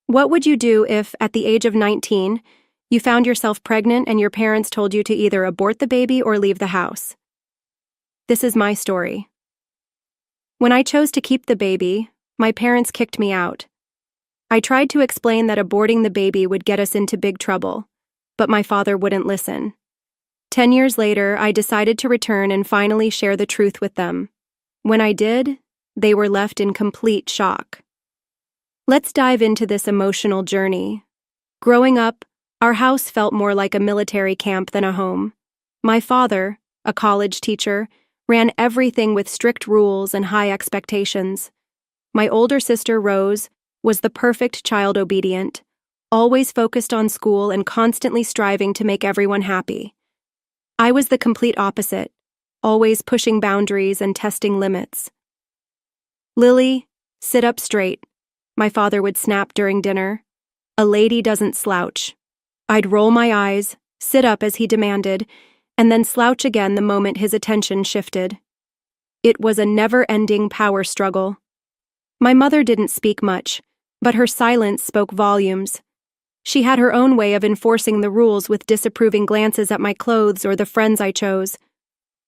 What would you do if, at the age of 19, you found yourself pregnant and your parents told you to either abort the baby or leave the house? This is my story. When I chose to keep the baby, my parents kicked me out. I tried to explain that aborting the baby would get us into big trouble, but my father wouldn't listen. 10 years later, I decided to return and finally share the truth with them. When I did, they were left in complete shock. Let's dive into this emotional journey. Growing up, our house felt more like a military camp than a home. My father, a college teacher, ran everything with strict rules and high expectations. My older sister, Rose, was the perfect child obedient, always focused on school and constantly striving to make everyone happy. I was the complete opposite, always pushing boundaries and testing limits. "Lily, sit up straight," my father would snap during dinner. "A lady doesn't slouch." I'd roll my eyes, sit up as he demanded, and then slouch again the moment his attention shifted. It was a never-ending power struggle. My mother didn't speak much, but her silence spoke volumes. She had her own way of enforcing the rules with disapproving glances at my clothes or the friends I chose.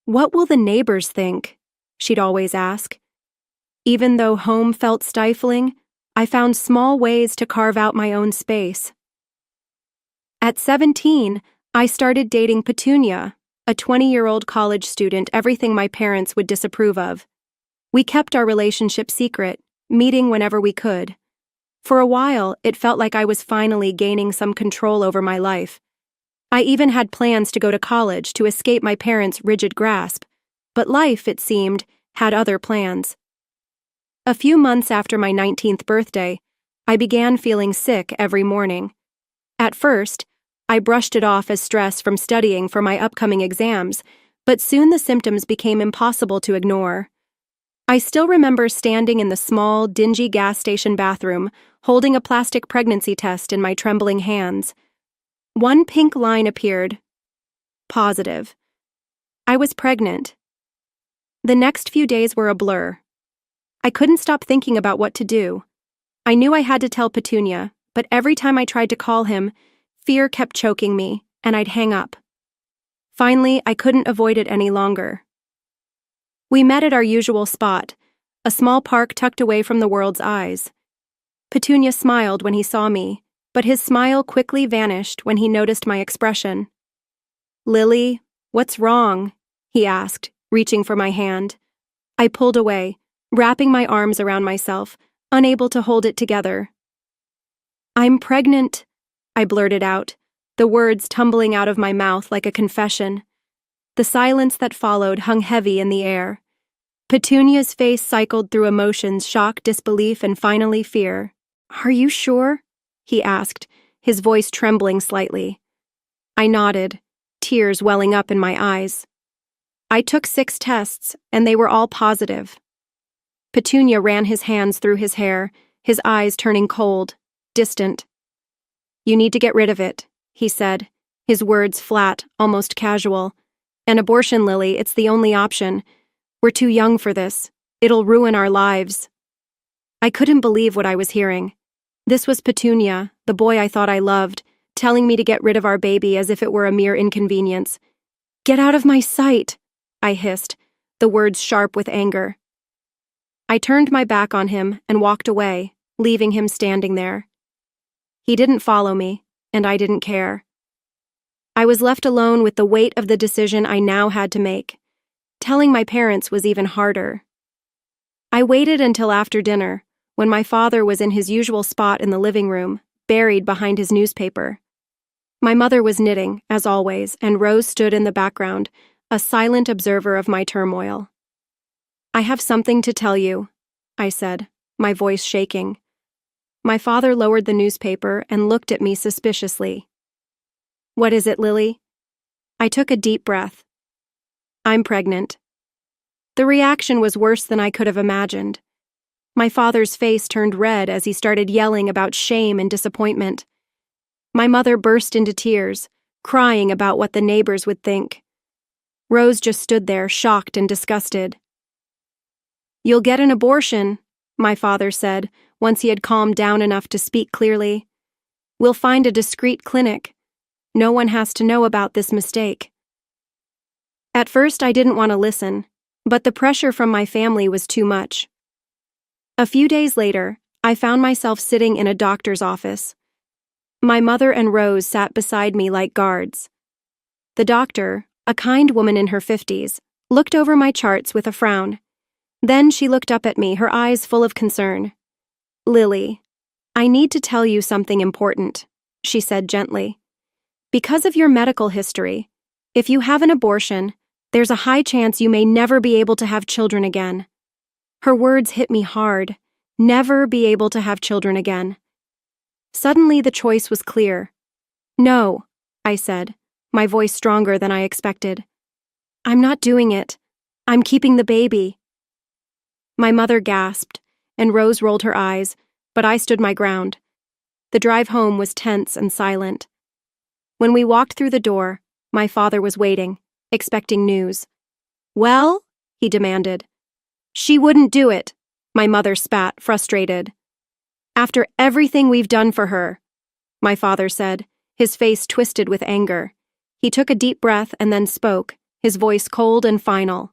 "What will the neighbors think?" she'd always ask. Even though home felt stifling, I found small ways to carve out my own space. At 17, I started dating Petunia, a 20-year-old college student, everything my parents would disapprove of. We kept our relationship secret, meeting whenever we could. For a while, it felt like I was finally gaining some control over my life. I even had plans to go to college to escape my parents' rigid grasp, but life, it seemed, had other plans. A few months after my 19th birthday, I began feeling sick every morning. At first, I brushed it off as stress from studying for my upcoming exams, but soon the symptoms became impossible to ignore. I still remember standing in the small, dingy gas station bathroom, holding a plastic pregnancy test in my trembling hands. One pink line appeared. Positive. I was pregnant. The next few days were a blur. I couldn't stop thinking about what to do. I knew I had to tell Petunia, but every time I tried to call him, fear kept choking me, and I'd hang up. Finally, I couldn't avoid it any longer. We met at our usual spot, a small park tucked away from the world's eyes. Petunia smiled when he saw me, but his smile quickly vanished when he noticed my expression. "Lily, what's wrong?" he asked, reaching for my hand. I pulled away, wrapping my arms around myself, unable to hold it together. "I'm pregnant," I blurted out, the words tumbling out of my mouth like a confession. The silence that followed hung heavy in the air. Petunia's face cycled through emotions, shock, disbelief, and finally fear. "Are you sure?" he asked, his voice trembling slightly. I nodded, tears welling up in my eyes. I took 6 tests, and they were all positive. Petunia ran his hands through his hair, his eyes turning cold, distant. "You need to get rid of it," he said, his words flat, almost casual. "An abortion, Lily, it's the only option. We're too young for this. It'll ruin our lives." I couldn't believe what I was hearing. This was Petunia, the boy I thought I loved, telling me to get rid of our baby as if it were a mere inconvenience. "Get out of my sight," I hissed, the words sharp with anger. I turned my back on him and walked away, leaving him standing there. He didn't follow me, and I didn't care. I was left alone with the weight of the decision I now had to make. Telling my parents was even harder. I waited until after dinner, when my father was in his usual spot in the living room, buried behind his newspaper. My mother was knitting, as always, and Rose stood in the background, a silent observer of my turmoil. "I have something to tell you," I said, my voice shaking. My father lowered the newspaper and looked at me suspiciously. "What is it, Lily?" I took a deep breath. "I'm pregnant." The reaction was worse than I could have imagined. My father's face turned red as he started yelling about shame and disappointment. My mother burst into tears, crying about what the neighbors would think. Rose just stood there, shocked and disgusted. "You'll get an abortion," my father said, once he had calmed down enough to speak clearly. "We'll find a discreet clinic. No one has to know about this mistake." At first, I didn't want to listen, but the pressure from my family was too much. A few days later, I found myself sitting in a doctor's office. My mother and Rose sat beside me like guards. The doctor, a kind woman in her 50s, looked over my charts with a frown. Then she looked up at me, her eyes full of concern. "Lily, I need to tell you something important," she said gently. "Because of your medical history, if you have an abortion, there's a high chance you may never be able to have children again." Her words hit me hard. Never be able to have children again. Suddenly the choice was clear. "No," I said, my voice stronger than I expected. "I'm not doing it. I'm keeping the baby." My mother gasped, and Rose rolled her eyes, but I stood my ground. The drive home was tense and silent. When we walked through the door, my father was waiting, expecting news. "Well?" he demanded. "She wouldn't do it," my mother spat, frustrated. "After everything we've done for her," my father said, his face twisted with anger. He took a deep breath and then spoke, his voice cold and final.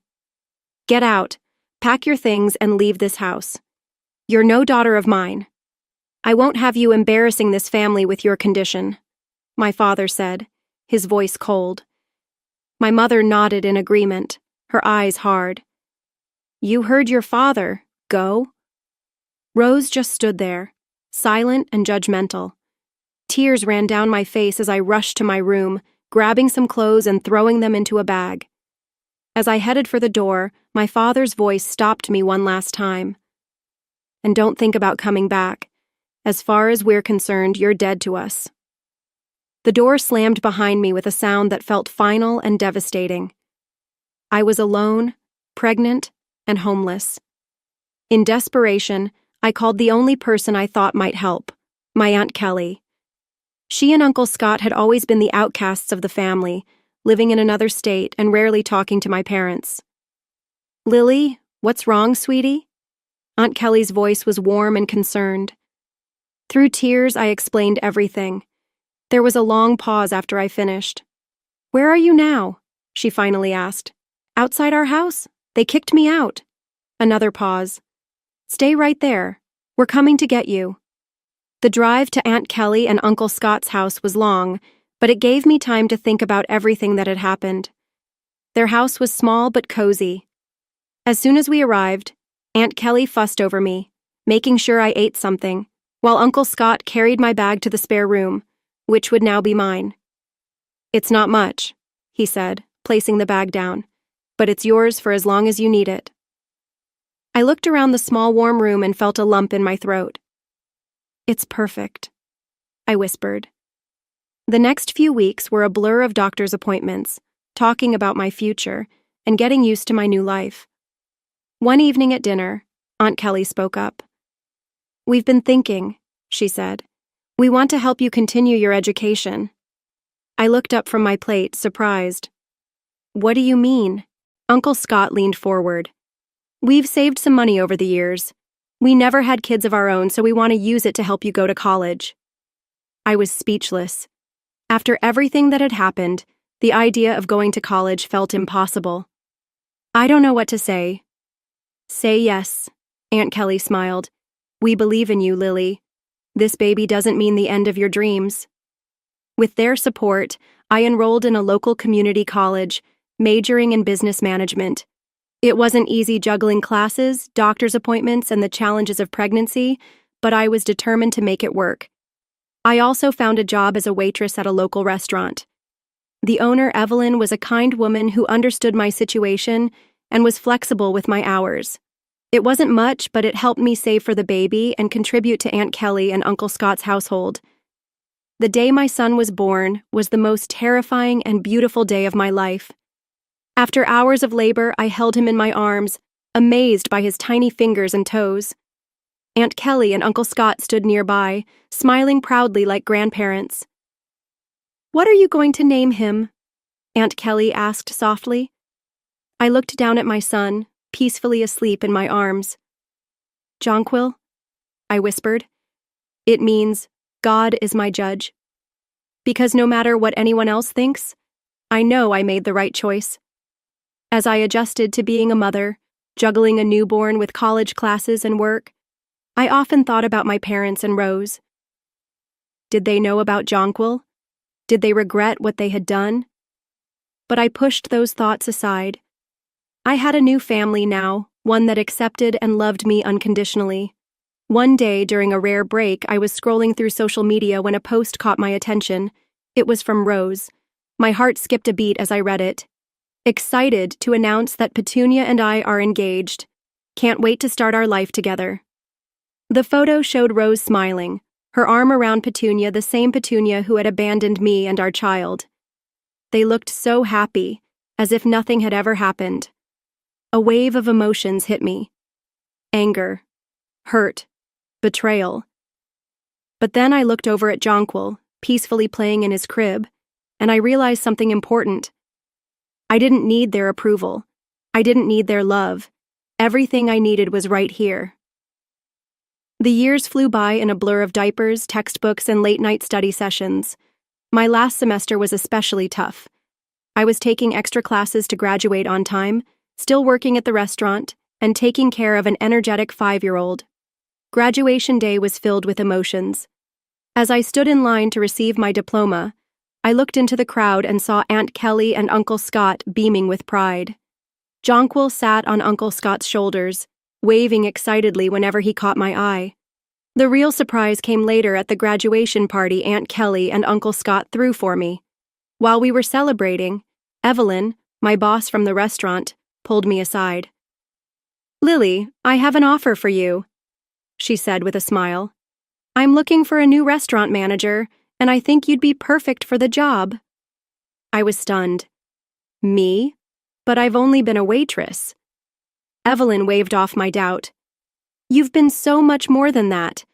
"Get out, pack your things and leave this house. You're no daughter of mine. I won't have you embarrassing this family with your condition," my father said, his voice cold. My mother nodded in agreement, her eyes hard. "You heard your father. Go." Rose just stood there, silent and judgmental. Tears ran down my face as I rushed to my room, grabbing some clothes and throwing them into a bag. As I headed for the door, my father's voice stopped me one last time. "And don't think about coming back. As far as we're concerned, you're dead to us." The door slammed behind me with a sound that felt final and devastating. I was alone, pregnant, and homeless. In desperation, I called the only person I thought might help, my Aunt Kelly. She and Uncle Scott had always been the outcasts of the family, living in another state and rarely talking to my parents. "Lily, what's wrong, sweetie?" Aunt Kelly's voice was warm and concerned. Through tears, I explained everything. There was a long pause after I finished. "Where are you now?" she finally asked. "Outside our house? They kicked me out." Another pause. "Stay right there. We're coming to get you." The drive to Aunt Kelly and Uncle Scott's house was long, but it gave me time to think about everything that had happened. Their house was small but cozy. As soon as we arrived, Aunt Kelly fussed over me, making sure I ate something, while Uncle Scott carried my bag to the spare room, which would now be mine. "It's not much," he said, placing the bag down, "but it's yours for as long as you need it." I looked around the small warm room and felt a lump in my throat. "It's perfect," I whispered. The next few weeks were a blur of doctor's appointments, talking about my future, and getting used to my new life. One evening at dinner, Aunt Kelly spoke up. "We've been thinking," she said. "We want to help you continue your education." I looked up from my plate, surprised. "What do you mean?" Uncle Scott leaned forward. "We've saved some money over the years. We never had kids of our own, so we want to use it to help you go to college." I was speechless. After everything that had happened, the idea of going to college felt impossible. "I don't know what to say." "Say yes," Aunt Kelly smiled. "We believe in you, Lily. This baby doesn't mean the end of your dreams." With their support, I enrolled in a local community college, majoring in business management. It wasn't easy juggling classes, doctor's appointments, and the challenges of pregnancy, but I was determined to make it work. I also found a job as a waitress at a local restaurant. The owner, Evelyn, was a kind woman who understood my situation and was flexible with my hours. It wasn't much, but it helped me save for the baby and contribute to Aunt Kelly and Uncle Scott's household. The day my son was born was the most terrifying and beautiful day of my life. After hours of labor, I held him in my arms, amazed by his tiny fingers and toes. Aunt Kelly and Uncle Scott stood nearby, smiling proudly like grandparents. "What are you going to name him?" Aunt Kelly asked softly. I looked down at my son, peacefully asleep in my arms. "Jonquil?" I whispered. It means God is my judge. Because no matter what anyone else thinks, I know I made the right choice. As I adjusted to being a mother, juggling a newborn with college classes and work, I often thought about my parents and Rose. Did they know about Jonquil? Did they regret what they had done? But I pushed those thoughts aside. I had a new family now, one that accepted and loved me unconditionally. One day, during a rare break, I was scrolling through social media when a post caught my attention. It was from Rose. My heart skipped a beat as I read it. Excited to announce that Petunia and I are engaged. Can't wait to start our life together. The photo showed Rose smiling, her arm around Petunia, the same Petunia who had abandoned me and our child. They looked so happy, as if nothing had ever happened. A wave of emotions hit me. Anger, hurt, betrayal. But then I looked over at Jonquil, peacefully playing in his crib, and I realized something important. I didn't need their approval. I didn't need their love. Everything I needed was right here. The years flew by in a blur of diapers, textbooks, and late-night study sessions. My last semester was especially tough. I was taking extra classes to graduate on time, still working at the restaurant, and taking care of an energetic 5-year-old. Graduation day was filled with emotions. As I stood in line to receive my diploma, I looked into the crowd and saw Aunt Kelly and Uncle Scott beaming with pride. Jonquil sat on Uncle Scott's shoulders, waving excitedly whenever he caught my eye. The real surprise came later at the graduation party Aunt Kelly and Uncle Scott threw for me. While we were celebrating, Evelyn, my boss from the restaurant, pulled me aside. "Lily, I have an offer for you," she said with a smile. "I'm looking for a new restaurant manager, and I think you'd be perfect for the job." I was stunned. Me? But I've only been a waitress. Evelyn waved off my doubt. "You've been so much more than that.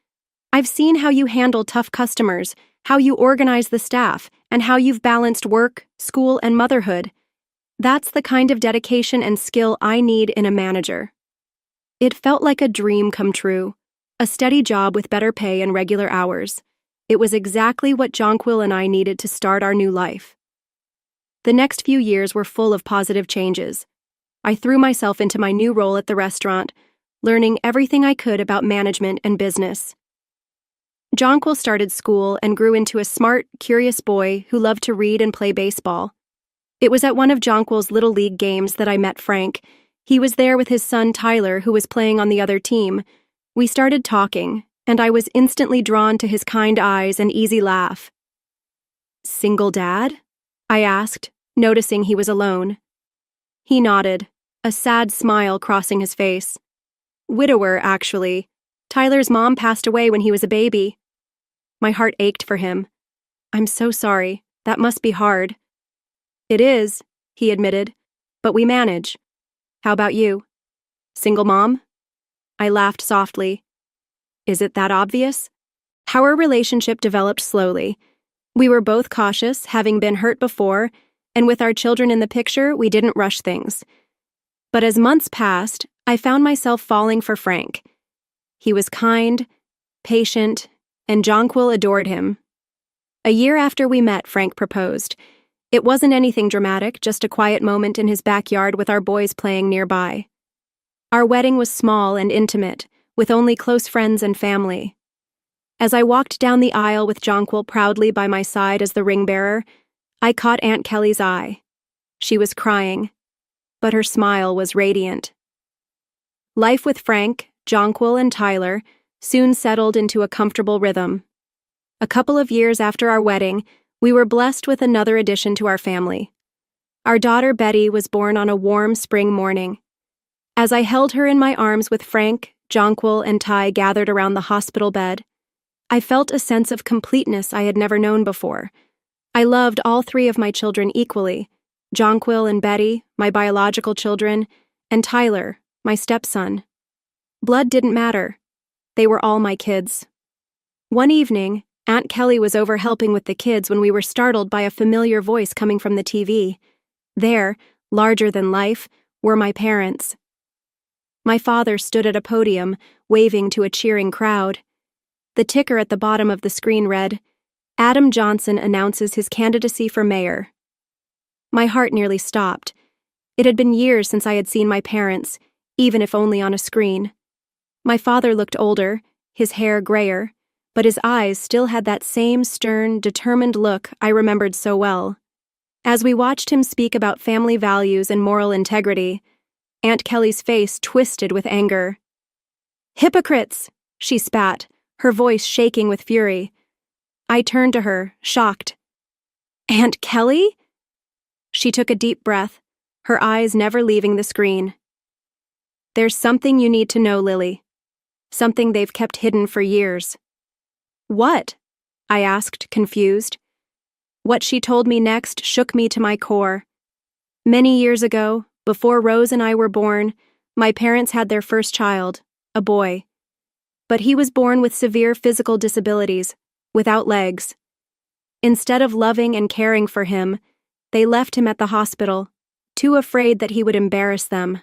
I've seen how you handle tough customers, how you organize the staff, and how you've balanced work, school, and motherhood. That's the kind of dedication and skill I need in a manager." It felt like a dream come true, a steady job with better pay and regular hours. It was exactly what Jonquil and I needed to start our new life. The next few years were full of positive changes. I threw myself into my new role at the restaurant, learning everything I could about management and business. Jonquil started school and grew into a smart, curious boy who loved to read and play baseball. It was at one of Jonquil's Little League games that I met Frank. He was there with his son Tyler, who was playing on the other team. We started talking, and I was instantly drawn to his kind eyes and easy laugh. "Single dad?" I asked, noticing he was alone. He nodded, a sad smile crossing his face. "Widower, actually. Tyler's mom passed away when he was a baby." My heart ached for him. "I'm so sorry. That must be hard." "It is," he admitted, "but we manage. How about you? Single mom?" I laughed softly. Is it that obvious? Our relationship developed slowly. We were both cautious, having been hurt before, and with our children in the picture, we didn't rush things. But as months passed, I found myself falling for Frank. He was kind, patient, and Jonquil adored him. A year after we met, Frank proposed. It wasn't anything dramatic, just a quiet moment in his backyard with our boys playing nearby. Our wedding was small and intimate, with only close friends and family. As I walked down the aisle with Jonquil proudly by my side as the ring bearer, I caught Aunt Kelly's eye. She was crying, but her smile was radiant. Life with Frank, Jonquil, and Tyler soon settled into a comfortable rhythm. A couple of years after our wedding, we were blessed with another addition to our family. Our daughter Betty was born on a warm spring morning. As I held her in my arms with Frank, Jonquil, and Ty gathered around the hospital bed, I felt a sense of completeness I had never known before. I loved all 3 of my children equally, Jonquil and Betty, my biological children, and Tyler, my stepson. Blood didn't matter. They were all my kids. One evening, Aunt Kelly was over helping with the kids when we were startled by a familiar voice coming from the TV. There, larger than life, were my parents. My father stood at a podium, waving to a cheering crowd. The ticker at the bottom of the screen read, "Adam Johnson announces his candidacy for mayor." My heart nearly stopped. It had been years since I had seen my parents, even if only on a screen. My father looked older, his hair grayer, but his eyes still had that same stern, determined look I remembered so well. As we watched him speak about family values and moral integrity, Aunt Kelly's face twisted with anger. "Hypocrites!" she spat, her voice shaking with fury. I turned to her, shocked. "Aunt Kelly?" She took a deep breath, her eyes never leaving the screen. "There's something you need to know, Lily. Something they've kept hidden for years." "What?" I asked, confused. What she told me next shook me to my core. Many years ago, before Rose and I were born, my parents had their first child, a boy. But he was born with severe physical disabilities, without legs. Instead of loving and caring for him, they left him at the hospital, too afraid that he would embarrass them.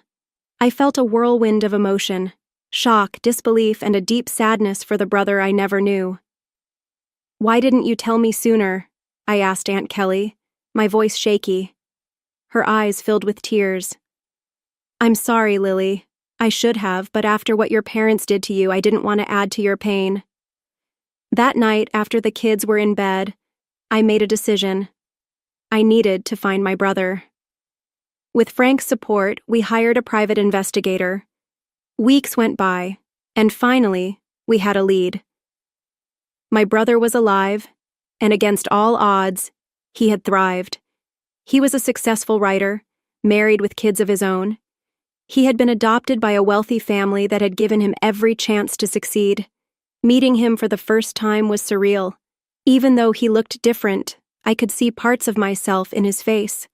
I felt a whirlwind of emotion, shock, disbelief, and a deep sadness for the brother I never knew. "Why didn't you tell me sooner?" I asked Aunt Kelly, my voice shaky. Her eyes filled with tears. "I'm sorry, Lily. I should have, but after what your parents did to you, I didn't want to add to your pain." That night, after the kids were in bed, I made a decision. I needed to find my brother. With Frank's support, we hired a private investigator. Weeks went by, and finally, we had a lead. My brother was alive, and against all odds, he had thrived. He was a successful writer, married with kids of his own. He had been adopted by a wealthy family that had given him every chance to succeed. Meeting him for the first time was surreal. Even though he looked different, I could see parts of myself in his face.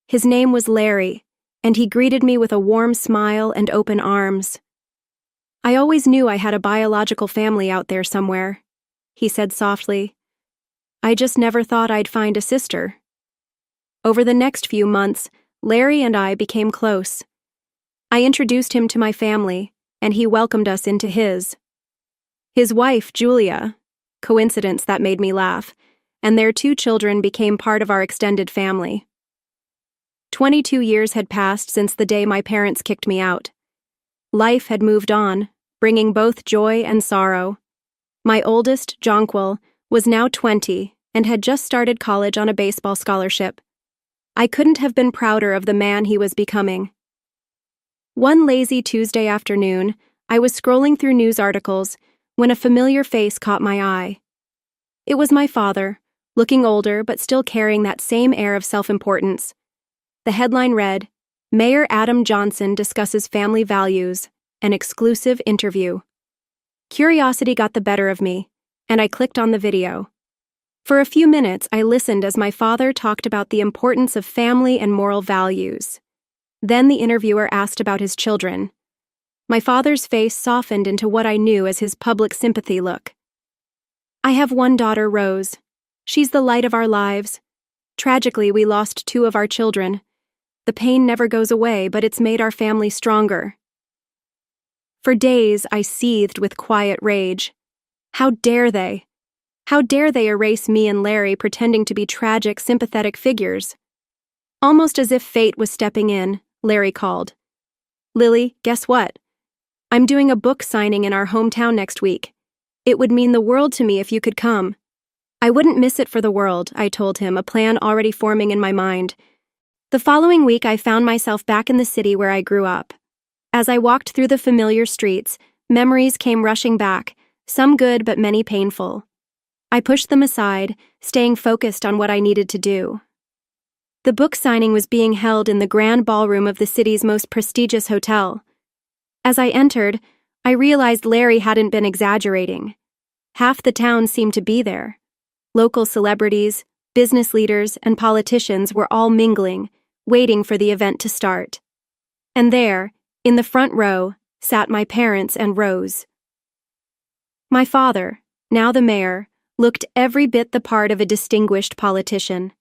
His name was Larry, and he greeted me with a warm smile and open arms. "I always knew I had a biological family out there somewhere," he said softly. "I just never thought I'd find a sister." Over the next few months, Larry and I became close. I introduced him to my family, and he welcomed us into his. His wife, Julia, coincidence that made me laugh, and their 2 children became part of our extended family. 22 years had passed since the day my parents kicked me out. Life had moved on, bringing both joy and sorrow. My oldest, Jonquil, was now 20 and had just started college on a baseball scholarship. I couldn't have been prouder of the man he was becoming. One lazy Tuesday afternoon, I was scrolling through news articles when a familiar face caught my eye. It was my father, looking older but still carrying that same air of self-importance. The headline read, "Mayor Adam Johnson discusses family values, an exclusive interview." Curiosity got the better of me, and I clicked on the video. For a few minutes, I listened as my father talked about the importance of family and moral values. Then the interviewer asked about his children. My father's face softened into what I knew as his public sympathy look. "I have one daughter, Rose. She's the light of our lives. Tragically, we lost 2 of our children. The pain never goes away, but it's made our family stronger." For days, I seethed with quiet rage. How dare they? How dare they erase me and Larry pretending to be tragic, sympathetic figures? Almost as if fate was stepping in, Larry called. "Lily, guess what? I'm doing a book signing in our hometown next week. It would mean the world to me if you could come." I wouldn't miss it for the world, I told him, a plan already forming in my mind. The following week, I found myself back in the city where I grew up. As I walked through the familiar streets, memories came rushing back, some good but many painful. I pushed them aside, staying focused on what I needed to do. The book signing was being held in the grand ballroom of the city's most prestigious hotel. As I entered, I realized Larry hadn't been exaggerating. Half the town seemed to be there. Local celebrities, business leaders, and politicians were all mingling, waiting for the event to start. And there, in the front row, sat my parents and Rose. My father, now the mayor, looked every bit the part of a distinguished politician.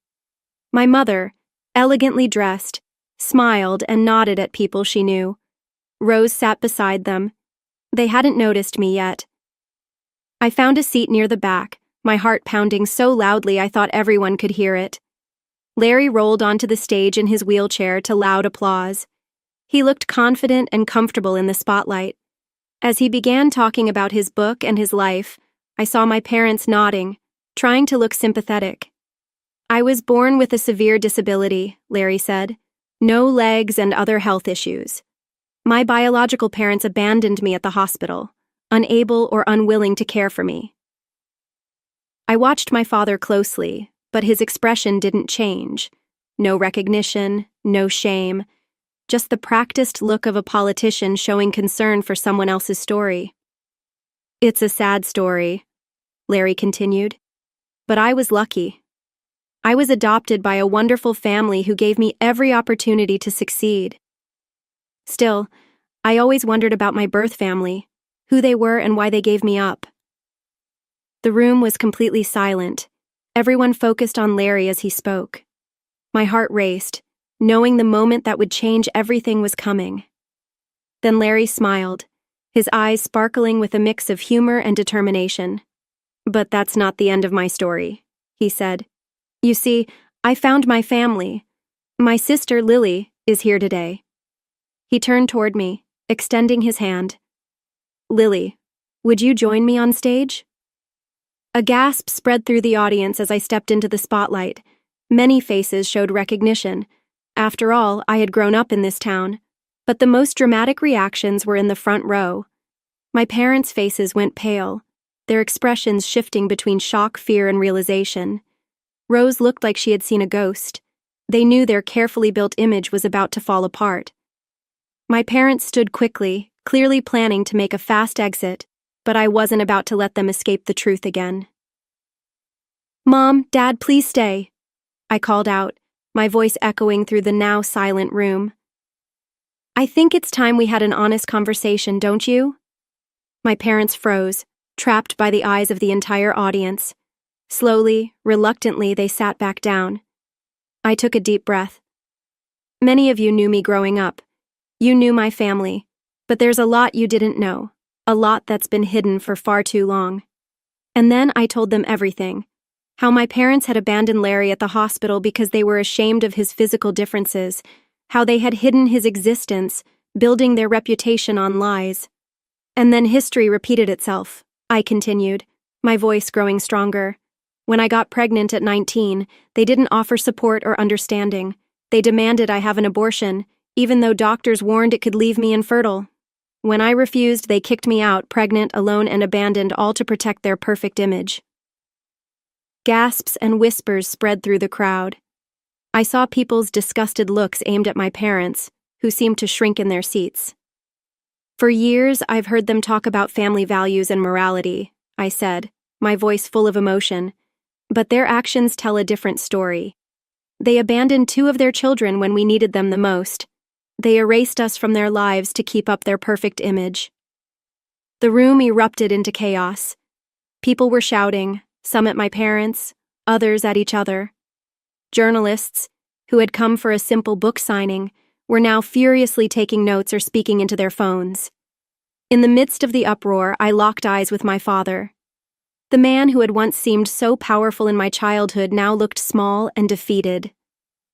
My mother, elegantly dressed, smiled and nodded at people she knew. Rose sat beside them. They hadn't noticed me yet. I found a seat near the back, my heart pounding so loudly I thought everyone could hear it. Larry rolled onto the stage in his wheelchair to loud applause. He looked confident and comfortable in the spotlight. As he began talking about his book and his life, I saw my parents nodding, trying to look sympathetic. "I was born with a severe disability," Larry said. "No legs and other health issues. My biological parents abandoned me at the hospital, unable or unwilling to care for me." I watched my father closely, but his expression didn't change. No recognition, no shame, just the practiced look of a politician showing concern for someone else's story. "It's a sad story," Larry continued, "but I was lucky. I was adopted by a wonderful family who gave me every opportunity to succeed. Still, I always wondered about my birth family, who they were and why they gave me up." The room was completely silent. Everyone focused on Larry as he spoke. My heart raced, knowing the moment that would change everything was coming. Then Larry smiled, his eyes sparkling with a mix of humor and determination. "But that's not the end of my story," he said. "You see, I found my family. My sister, Lily, is here today." He turned toward me, extending his hand. "Lily, would you join me on stage?" A gasp spread through the audience as I stepped into the spotlight. Many faces showed recognition. After all, I had grown up in this town. But the most dramatic reactions were in the front row. My parents' faces went pale, their expressions shifting between shock, fear, and realization. Rose looked like she had seen a ghost. They knew their carefully built image was about to fall apart. My parents stood quickly, clearly planning to make a fast exit, but I wasn't about to let them escape the truth again. "Mom, Dad, please stay," I called out, my voice echoing through the now silent room. "I think it's time we had an honest conversation, don't you?" My parents froze, trapped by the eyes of the entire audience. Slowly, reluctantly, they sat back down. I took a deep breath. "Many of you knew me growing up. You knew my family, but there's a lot you didn't know, a lot that's been hidden for far too long." And then I told them everything. How my parents had abandoned Larry at the hospital because they were ashamed of his physical differences, how they had hidden his existence, building their reputation on lies. And then history repeated itself, I continued, my voice growing stronger. When I got pregnant at 19, they didn't offer support or understanding. They demanded I have an abortion, even though doctors warned it could leave me infertile. When I refused, they kicked me out, pregnant, alone, and abandoned, all to protect their perfect image. Gasps and whispers spread through the crowd. I saw people's disgusted looks aimed at my parents, who seemed to shrink in their seats. "For years, I've heard them talk about family values and morality," I said, my voice full of emotion. "But their actions tell a different story. They abandoned 2 of their children when we needed them the most. They erased us from their lives to keep up their perfect image." The room erupted into chaos. People were shouting, some at my parents, others at each other. Journalists, who had come for a simple book signing, were now furiously taking notes or speaking into their phones. In the midst of the uproar, I locked eyes with my father. The man who had once seemed so powerful in my childhood now looked small and defeated.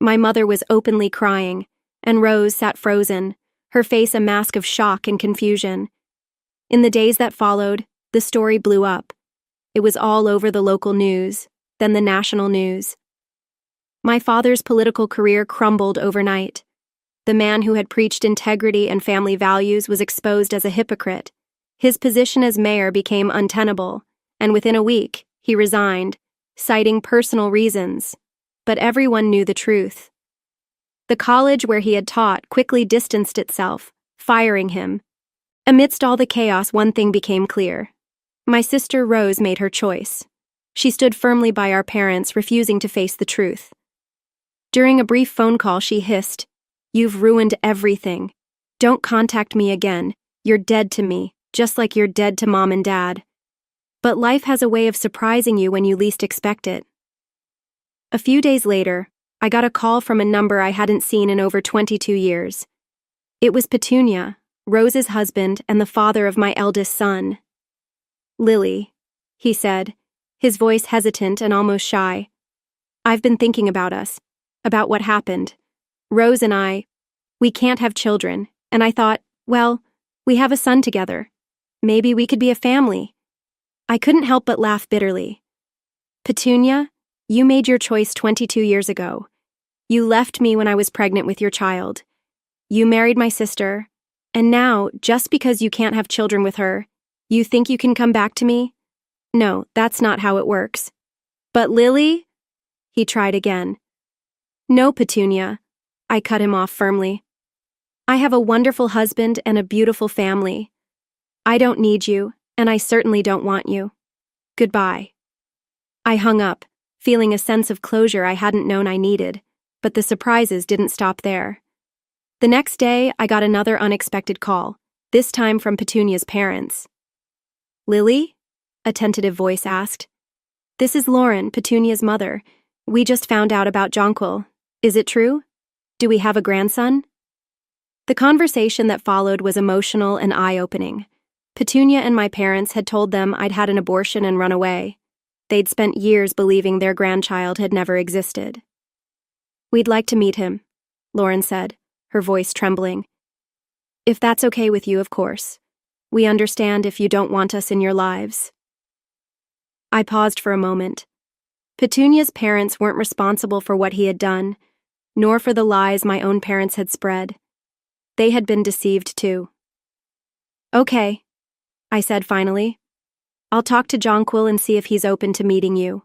My mother was openly crying, and Rose sat frozen, her face a mask of shock and confusion. In the days that followed, the story blew up. It was all over the local news, then the national news. My father's political career crumbled overnight. The man who had preached integrity and family values was exposed as a hypocrite. His position as mayor became untenable, and within a week, he resigned, citing personal reasons. But everyone knew the truth. The college where he had taught quickly distanced itself, firing him. Amidst all the chaos, one thing became clear. My sister Rose made her choice. She stood firmly by our parents, refusing to face the truth. During a brief phone call, she hissed, "You've ruined everything. Don't contact me again. You're dead to me, just like you're dead to Mom and Dad." But life has a way of surprising you when you least expect it. A few days later, I got a call from a number I hadn't seen in over 22 years. It was Petunia, Rose's husband and the father of my eldest son. Lily, he said, his voice hesitant and almost shy. I've been thinking about us, about what happened. Rose and I, we can't have children, and I thought, well, we have a son together. Maybe we could be a family. I couldn't help but laugh bitterly. Petunia, you made your choice 22 years ago. You left me when I was pregnant with your child. You married my sister, and now, just because you can't have children with her, you think you can come back to me? No, that's not how it works. But Lily? He tried again. No, Petunia. I cut him off firmly. I have a wonderful husband and a beautiful family. I don't need you, and I certainly don't want you. Goodbye. I hung up, feeling a sense of closure I hadn't known I needed, but the surprises didn't stop there. The next day, I got another unexpected call, this time from Petunia's parents. Lily? A tentative voice asked. This is Lauren, Petunia's mother. We just found out about Jonquil. Is it true? Do we have a grandson? The conversation that followed was emotional and eye-opening. Petunia and my parents had told them I'd had an abortion and run away. They'd spent years believing their grandchild had never existed. We'd like to meet him, Lauren said, her voice trembling. If that's okay with you, of course. We understand if you don't want us in your lives. I paused for a moment. Petunia's parents weren't responsible for what he had done, nor for the lies my own parents had spread. They had been deceived too. Okay, I said finally. I'll talk to Jonquil and see if he's open to meeting you.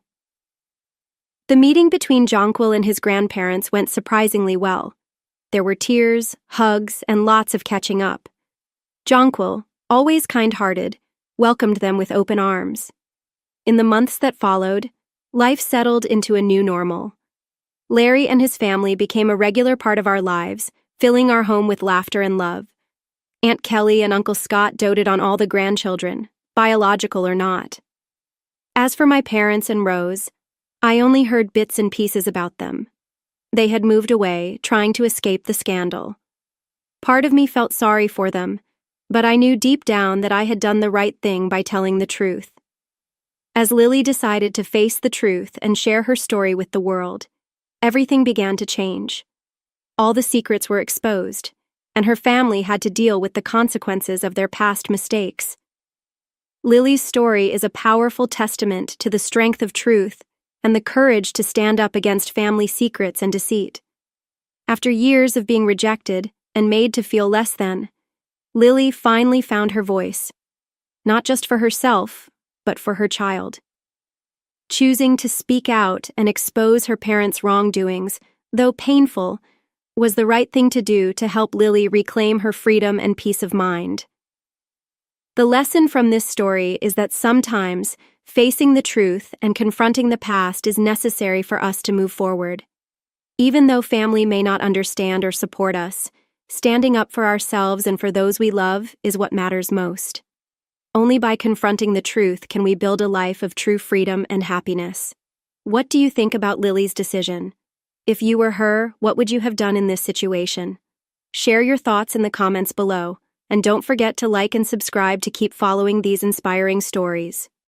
The meeting between Jonquil and his grandparents went surprisingly well. There were tears, hugs, and lots of catching up. Jonquil, always kind-hearted, welcomed them with open arms. In the months that followed, life settled into a new normal. Larry and his family became a regular part of our lives, filling our home with laughter and love. Aunt Kelly and Uncle Scott doted on all the grandchildren, biological or not. As for my parents and Rose, I only heard bits and pieces about them. They had moved away, trying to escape the scandal. Part of me felt sorry for them, but I knew deep down that I had done the right thing by telling the truth. As Lily decided to face the truth and share her story with the world, everything began to change. All the secrets were exposed, and her family had to deal with the consequences of their past mistakes. Lily's story is a powerful testament to the strength of truth and the courage to stand up against family secrets and deceit. After years of being rejected and made to feel less than, Lily finally found her voice, not just for herself, but for her child. Choosing to speak out and expose her parents' wrongdoings, though painful, was the right thing to do to help Lily reclaim her freedom and peace of mind. The lesson from this story is that sometimes facing the truth and confronting the past is necessary for us to move forward. Even though family may not understand or support us, standing up for ourselves and for those we love is what matters most. Only by confronting the truth can we build a life of true freedom and happiness. What do you think about Lily's decision? If you were her, what would you have done in this situation? Share your thoughts in the comments below, and don't forget to like and subscribe to keep following these inspiring stories.